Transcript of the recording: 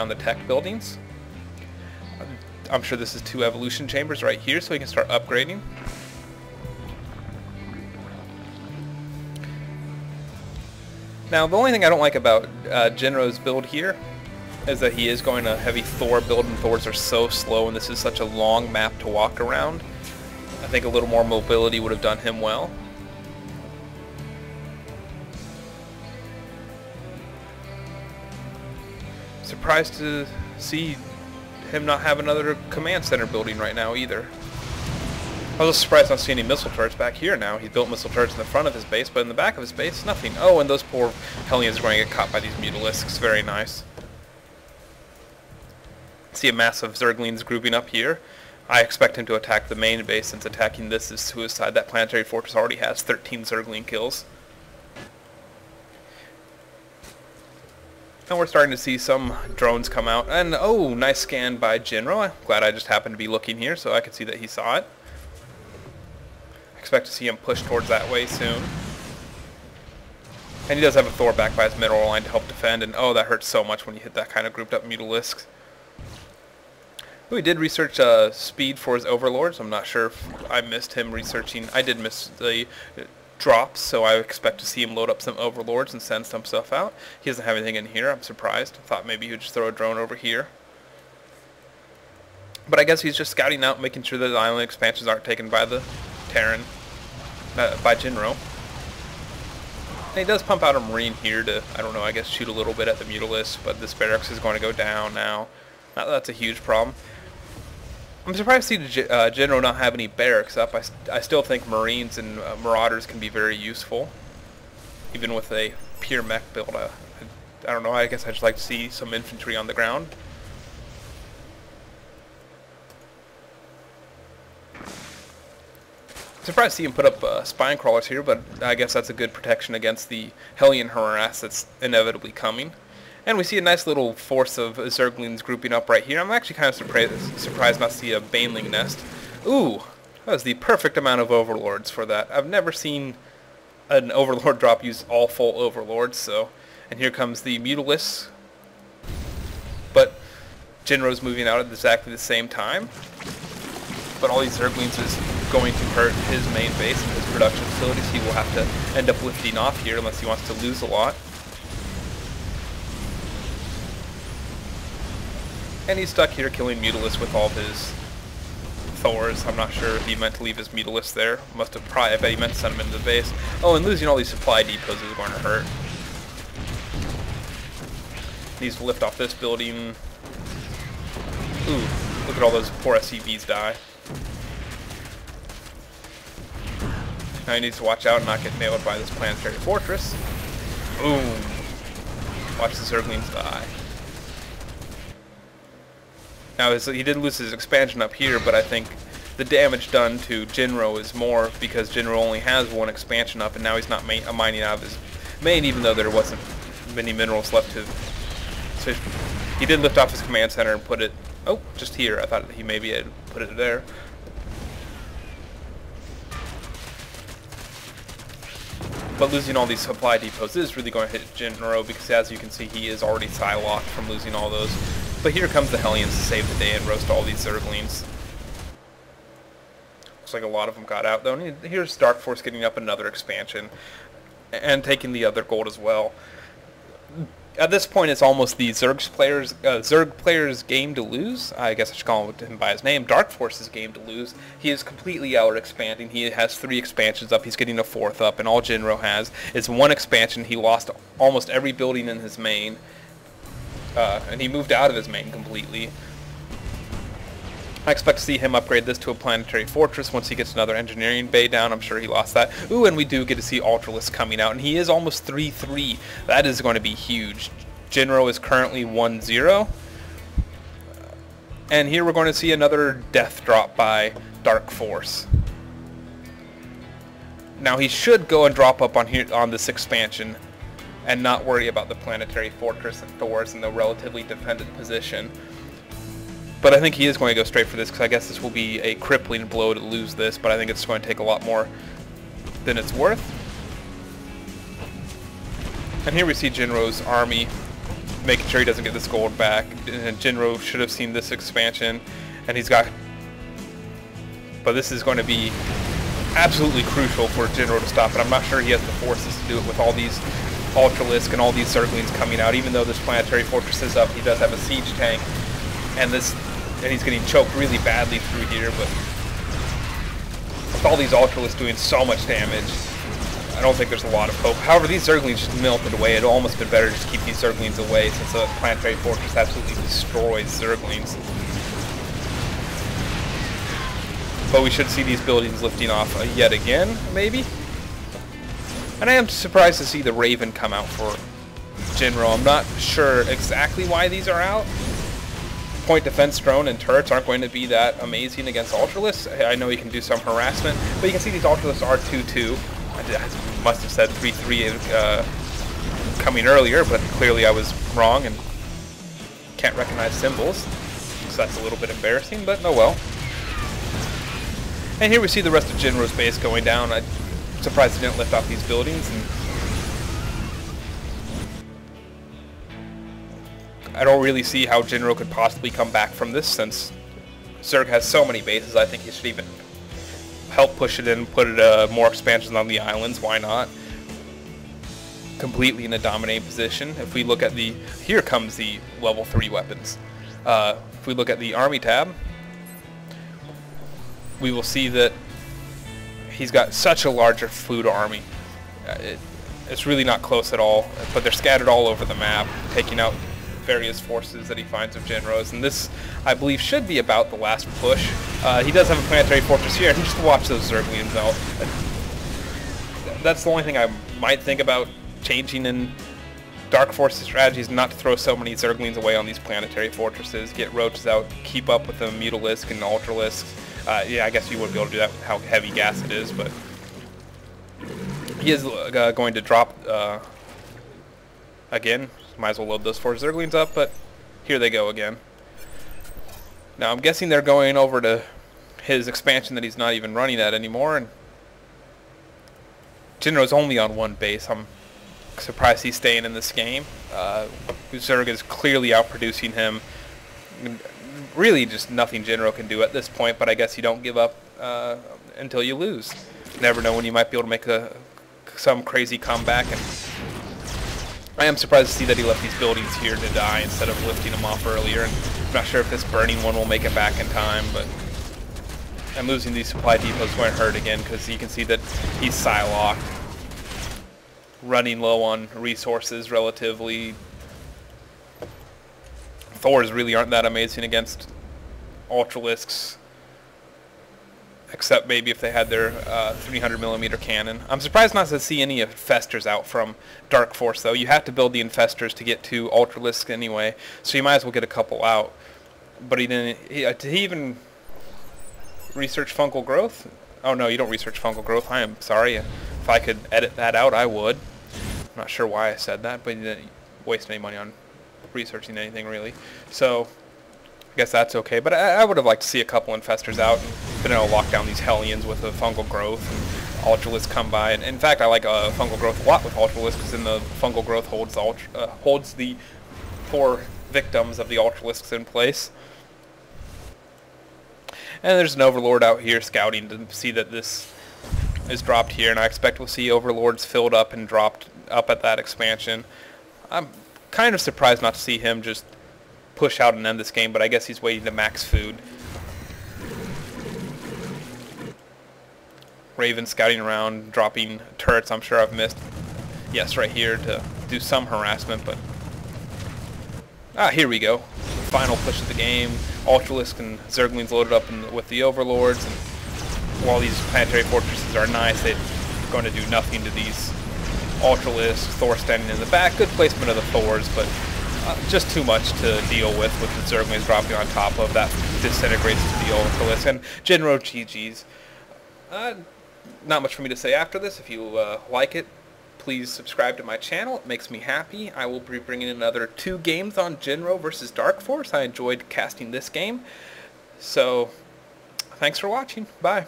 the tech buildings. I'm sure this is 2 evolution chambers right here, so we can start upgrading. Now, the only thing I don't like about Jinro's build here is that he is going a heavy Thor build, and Thors are so slow, and this is such a long map to walk around. I think a little more mobility would have done him well. Surprised to see him not have another command center building right now either. I was surprised not seeing any missile turrets back here now. He built missile turrets in the front of his base, but in the back of his base, nothing. Oh, and those poor Hellions are going to get caught by these Mutalisks. Very nice. See a mass of Zerglings grouping up here. I expect him to attack the main base, since attacking this is suicide. That planetary fortress already has 13 Zergling kills. And we're starting to see some drones come out. And, oh, nice scan by Jinro. I'm glad I just happened to be looking here so I could see that he saw it. I expect to see him push towards that way soon. And he does have a Thor back by his mineral line to help defend. And, oh, that hurts so much when you hit that kind of grouped up Mutalisks. We did research speed for his overlords. I'm not sure if I missed him researching. I did miss the drops, so I expect to see him load up some overlords and send some stuff out. He doesn't have anything in here. I'm surprised. I thought maybe he would just throw a drone over here. But I guess he's just scouting out, making sure that the island expansions aren't taken by the Terran, by Jinro. And he does pump out a Marine here to, I don't know, I guess shoot a little bit at the Mutalisks, but this barracks is going to go down now. Not that that's a huge problem. I'm surprised to see Jinro not have any barracks up. I still think Marines and Marauders can be very useful, even with a pure mech build. I don't know, I guess I'd just like to see some infantry on the ground. Surprised to see him put up spine crawlers here, but I guess that's a good protection against the Hellion harass that's inevitably coming. And we see a nice little force of Zerglings grouping up right here. I'm actually kind of surprised not to see a Baneling nest. Ooh, that was the perfect amount of Overlords for that. I've never seen an Overlord drop use all full Overlords, so... And here comes the Mutalisks. But Jinro's moving out at exactly the same time. But all these Zerglings is going to hurt his main base and his production facilities. He will have to end up lifting off here unless he wants to lose a lot. And he's stuck here killing Mutalisks with all of his Thors. I'm not sure if he meant to leave his Mutalisks there. Must have probably, I bet he meant to send them into the base. Oh, and losing all these supply depots is going to hurt. Needs to lift off this building. Ooh, look at all those poor SCVs die. Now he needs to watch out and not get nailed by this planetary fortress. Boom. Watch the Zerglings die. Now, he did lose his expansion up here, but I think the damage done to Jinro is more because Jinro only has one expansion up, and now he's not mining out of his main, even though there wasn't many minerals left to... So he did lift off his command center and put it... Oh, just here. I thought he maybe had put it there. But losing all these supply depots is really going to hit Jinro, because as you can see, he is already Psylocked from losing all those. But here comes the Hellions to save the day and roast all these Zerglings. Looks like a lot of them got out, though. And here's Darkforce getting up another expansion and taking the other gold as well. At this point, it's almost the Zerg player's game to lose. I guess I should call him by his name. Darkforce's game to lose. He is completely out-expanding. He has 3 expansions up. He's getting a 4th up, and all Jinro has is 1 expansion. He lost almost every building in his main. And he moved out of his main completely. I expect to see him upgrade this to a planetary fortress once he gets another engineering bay down. I'm sure he lost that. Ooh, and we do get to see Ultralisk coming out, and he is almost 3-3. That is going to be huge. Jinro is currently 1-0. And here we're going to see another death drop by Darkforce. Now he should go and drop up on this expansion and not worry about the planetary fortress and Thors in the relatively defended position. But I think he is going to go straight for this, because I guess this will be a crippling blow to lose this, but I think it's going to take a lot more than it's worth. And here we see Jinro's army making sure he doesn't get this gold back. And Jinro should have seen this expansion, and he's got... But this is going to be absolutely crucial for Jinro to stop it. I'm not sure he has the forces to do it with all these Ultralisk and all these Zerglings coming out. Even though this planetary fortress is up, he does have a siege tank, and he's getting choked really badly through here. But with all these Ultralisk doing so much damage, I don't think there's a lot of hope. However, these Zerglings just melted away. It'd almost been better to just keep these Zerglings away, since a planetary fortress absolutely destroys Zerglings. But we should see these buildings lifting off yet again, maybe? And I am surprised to see the Raven come out for Jinro. I'm not sure exactly why these are out. Point defense drone and turrets aren't going to be that amazing against Ultralisk. I know he can do some harassment, but you can see these Ultralisk are 2-2. I must have said 3-3 coming earlier, but clearly I was wrong and can't recognize symbols. So that's a little bit embarrassing, but oh well. And here we see the rest of Jinro's base going down. I'm surprised he didn't lift off these buildings. And I don't really see how Jinro could possibly come back from this, since Zerg has so many bases. I think he should even help push it in, put it, more expansions on the islands. Why not? Completely in a dominating position. If we look at the... Here comes the level 3 weapons. If we look at the army tab, we will see that he's got such a larger food army. It's really not close at all, but they're scattered all over the map, taking out various forces that he finds of Jinro's. And this, I believe, should be about the last push. He does have a planetary fortress here, and just watch those Zerglings out. That's the only thing I might think about changing in Darkforce's strategy, is not to throw so many Zerglings away on these planetary fortresses. Get roaches out, keep up with the Mutalisk and Ultralisk. Yeah, I guess you wouldn't be able to do that with how heavy gas it is, but he is going to drop again. Might as well load those 4 Zerglings up, but here they go again. Now I'm guessing they're going over to his expansion that he's not even running at anymore, and Jinro's only on 1 base. I'm surprised he's staying in this game. Zerg is clearly outproducing him. Really just nothing Jinro can do at this point, but I guess you don't give up until you lose. You never know when you might be able to make some crazy comeback, and I am surprised to see that he left these buildings here to die instead of lifting them off earlier. And I'm not sure if this burning one will make it back in time, but I'm losing these supply depots won't hurt again, because you can see that he's Psylocked, running low on resources relatively. Thors really aren't that amazing against Ultralisks, except maybe if they had their 300mm cannon. I'm surprised not to see any Infestors out from Darkforce, though. You have to build the Infestors to get to Ultralisk anyway, so you might as well get a couple out. But he didn't... Did he even research fungal growth? Oh no, you don't research fungal growth. I am sorry. If I could edit that out, I would. I'm not sure why I said that, but he didn't waste any money on researching anything really, so I guess that's okay. But I would have liked to see a couple Infestors out and been able to lock down these Hellions with a fungal growth, and Ultralisk come by. And in fact, I like a fungal growth a lot with Ultralisk, because then the fungal growth holds the 4 victims of the Ultralisks in place. And there's an Overlord out here scouting to see that this is dropped here, and I expect we'll see Overlords filled up and dropped up at that expansion. I'm kind of surprised not to see him just push out and end this game, but I guess he's waiting to max food. Raven scouting around, dropping turrets. I'm sure I've missed. Yes, right here to do some harassment, but... here we go. Final push of the game. Ultralisk and Zerglings loaded up with the Overlords, and while these planetary fortresses are nice, they're going to do nothing to these Ultralisk. Thor standing in the back. Good placement of the Thors, but just too much to deal with the Zerglings dropping on top of that. Disintegrates to the Ultralisk. And Jinro GG's. Not much for me to say after this. If you like it, please subscribe to my channel. It makes me happy. I will be bringing in another 2 games on Jinro versus Darkforce. I enjoyed casting this game. So, thanks for watching. Bye.